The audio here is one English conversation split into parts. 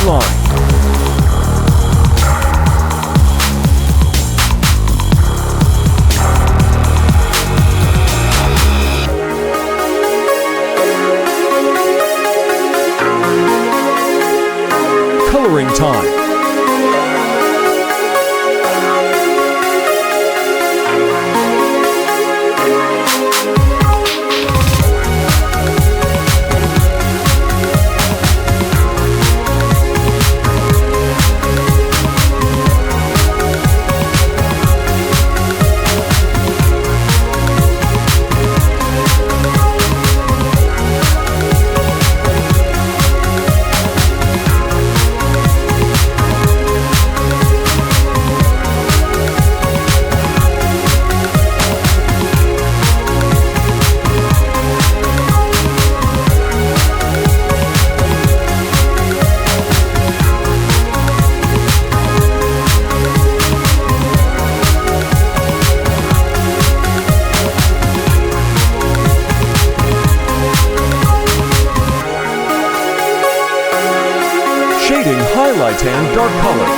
line. Coloring time. Shading highlight and dark color.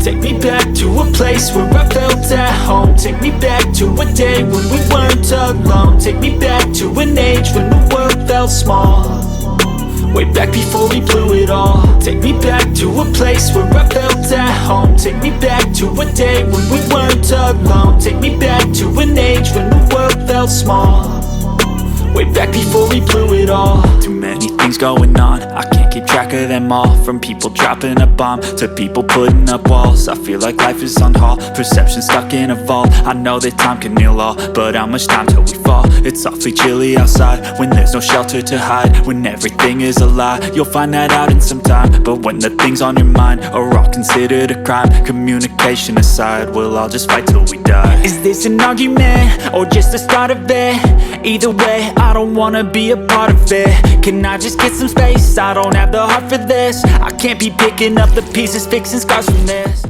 Take me back to a place where I felt at home. Take me back to a day when we weren't alone. Take me back to an age when the world felt small, way back before we blew it all. Take me back to a place where I felt at home. Take me back to a day when we weren't alone. Take me back to an age when the world felt small, way back before we blew it all. Too many things going on, I can't keep track of them all. From people dropping a bomb to people putting up walls. I feel like life is on hold, perception stuck in a vault. I know that time can heal all, but how much time till we fall? It's awfully chilly outside when there's no shelter to hide. When everything is a lie, you'll find that out in some time. But when the things on your mind are all considered a crime, communication aside, we'll all just fight till we die. Is this an argument or just the start of it? Either way, I don't wanna be a part of it. Can I just get some space? I don't have the heart for this. I can't be picking up the pieces, fixing scars from this.